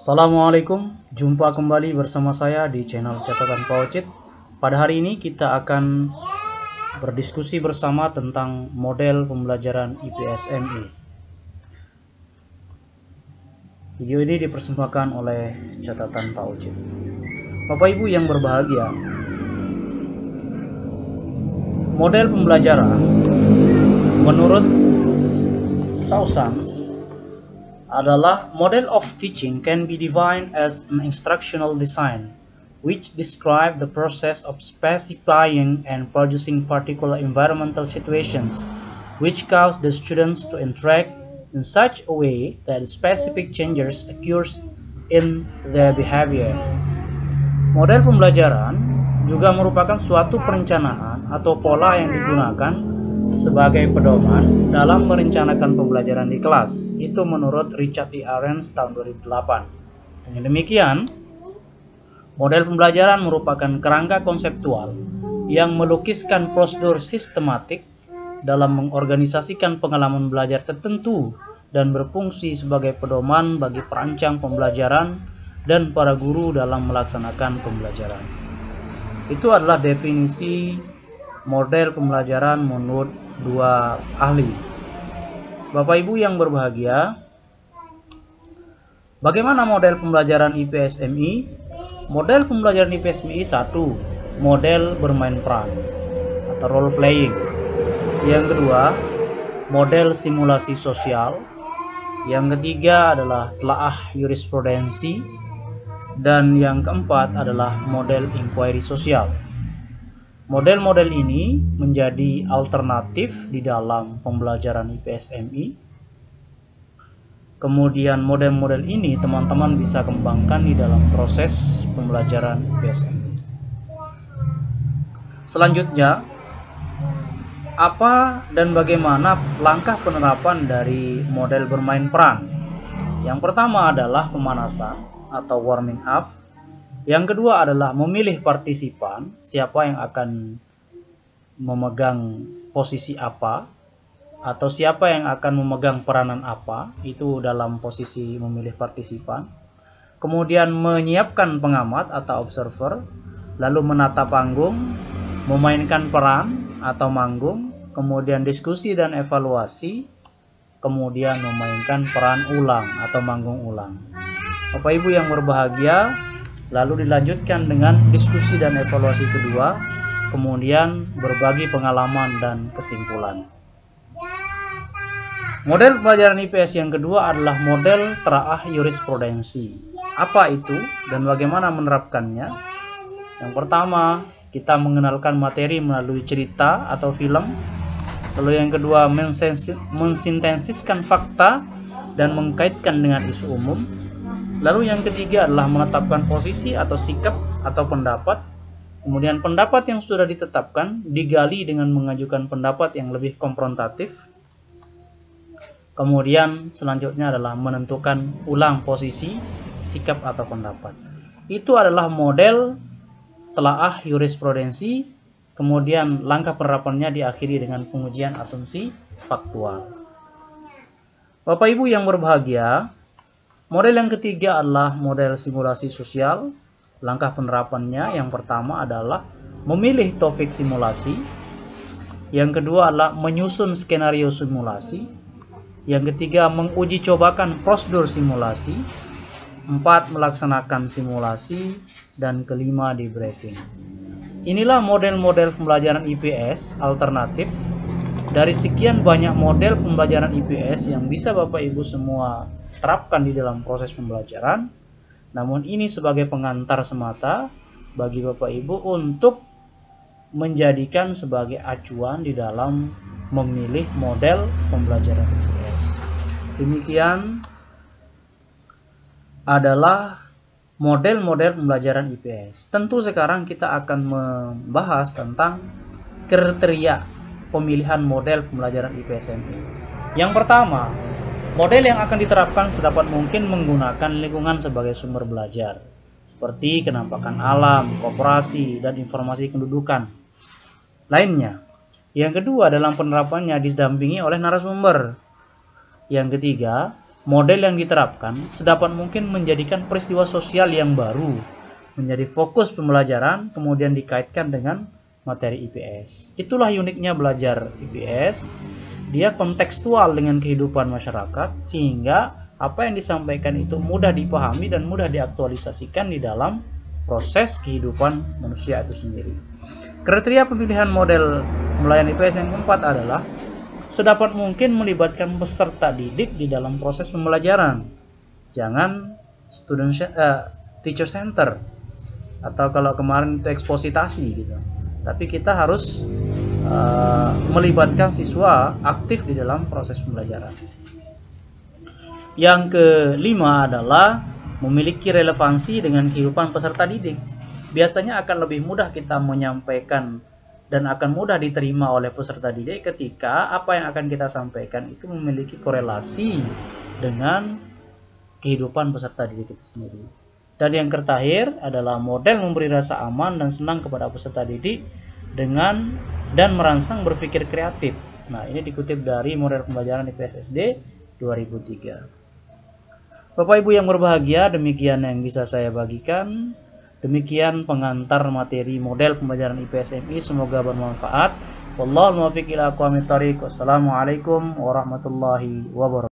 Assalamualaikum, jumpa kembali bersama saya di channel Catatan Pak Ocit. Pada hari ini kita akan berdiskusi bersama tentang model pembelajaran IPS MI. Video ini dipersembahkan oleh Catatan Pak Ocit. Bapak Ibu yang berbahagia, model pembelajaran menurut Sausans adalah model of teaching can be defined as an instructional design which describe the process of specifying and producing particular environmental situations which cause the students to interact in such a way that specific changes occurs in their behavior. Model pembelajaran juga merupakan suatu perencanaan atau pola yang digunakan sebagai pedoman dalam merencanakan pembelajaran di kelas. Itu menurut Richard E. Arens tahun 2008. Dengan demikian, model pembelajaran merupakan kerangka konseptual yang melukiskan prosedur sistematik dalam mengorganisasikan pengalaman belajar tertentu dan berfungsi sebagai pedoman bagi perancang pembelajaran dan para guru dalam melaksanakan pembelajaran. Itu adalah definisi model pembelajaran menurut dua ahli. Bapak Ibu yang berbahagia, bagaimana model pembelajaran IPS MI? Model pembelajaran IPS MI 1, model bermain peran atau role playing. Yang kedua, model simulasi sosial. Yang ketiga adalah telaah jurisprudensi. Dan yang keempat adalah model inquiry sosial. Model-model ini menjadi alternatif di dalam pembelajaran IPS MI. Kemudian model-model ini teman-teman bisa kembangkan di dalam proses pembelajaran IPS MI. Selanjutnya, apa dan bagaimana langkah penerapan dari model bermain peran? Yang pertama adalah pemanasan atau warming up. Yang kedua adalah memilih partisipan, siapa yang akan memegang posisi apa, atau siapa yang akan memegang peranan apa, itu dalam posisi memilih partisipan. Kemudian menyiapkan pengamat atau observer, lalu menata panggung, memainkan peran atau manggung, kemudian diskusi dan evaluasi, kemudian memainkan peran ulang atau manggung ulang. Bapak Ibu yang berbahagia, lalu dilanjutkan dengan diskusi dan evaluasi kedua, kemudian berbagi pengalaman dan kesimpulan. Model pembelajaran IPS yang kedua adalah model telaah jurisprudensi. Apa itu dan bagaimana menerapkannya? Yang pertama, kita mengenalkan materi melalui cerita atau film. Lalu yang kedua, mensintesiskan fakta dan mengkaitkan dengan isu umum. Lalu yang ketiga adalah menetapkan posisi atau sikap atau pendapat. Kemudian pendapat yang sudah ditetapkan digali dengan mengajukan pendapat yang lebih konfrontatif. Kemudian selanjutnya adalah menentukan ulang posisi, sikap atau pendapat. Itu adalah model telaah jurisprudensi. Kemudian langkah penerapannya diakhiri dengan pengujian asumsi faktual. Bapak Ibu yang berbahagia, model yang ketiga adalah model simulasi sosial. Langkah penerapannya yang pertama adalah memilih topik simulasi. Yang kedua adalah menyusun skenario simulasi. Yang ketiga menguji cobakan prosedur simulasi. 4 melaksanakan simulasi. Dan kelima di briefing. Inilah model-model pembelajaran IPS alternatif. Dari sekian banyak model pembelajaran IPS yang bisa Bapak Ibu semua terapkan di dalam proses pembelajaran, namun ini sebagai pengantar semata bagi Bapak Ibu untuk menjadikan sebagai acuan di dalam memilih model pembelajaran IPS. Demikian adalah model-model pembelajaran IPS. Tentu sekarang kita akan membahas tentang kriteria pemilihan model pembelajaran IPS MI. Yang pertama, model yang akan diterapkan sedapat mungkin menggunakan lingkungan sebagai sumber belajar, seperti kenampakan alam, koperasi, dan informasi kependudukan lainnya. Yang kedua, dalam penerapannya didampingi oleh narasumber. Yang ketiga, model yang diterapkan sedapat mungkin menjadikan peristiwa sosial yang baru menjadi fokus pembelajaran, kemudian dikaitkan dengan materi IPS. Itulah uniknya belajar IPS. Dia kontekstual dengan kehidupan masyarakat, sehingga apa yang disampaikan itu mudah dipahami dan mudah diaktualisasikan di dalam proses kehidupan manusia itu sendiri. Kriteria pemilihan model pembelajaran IPS yang keempat adalah sedapat mungkin melibatkan peserta didik di dalam proses pembelajaran. Jangan teacher center, atau kalau kemarin itu ekspositasi gitu. Tapi kita harus melibatkan siswa aktif di dalam proses pembelajaran. Yang kelima adalah memiliki relevansi dengan kehidupan peserta didik. Biasanya akan lebih mudah kita menyampaikan dan akan mudah diterima oleh peserta didik ketika apa yang akan kita sampaikan itu memiliki korelasi dengan kehidupan peserta didik itu sendiri. Dan yang terakhir adalah model memberi rasa aman dan senang kepada peserta didik dengan dan merangsang berpikir kreatif. Nah, ini dikutip dari model pembelajaran IPS SD 2003. Bapak Ibu yang berbahagia, demikian yang bisa saya bagikan. Demikian pengantar materi model pembelajaran IPS MI, semoga bermanfaat. Wallahul muwaffiq ila aqwamit thoriq. Wassalamualaikum warahmatullahi wabarakatuh.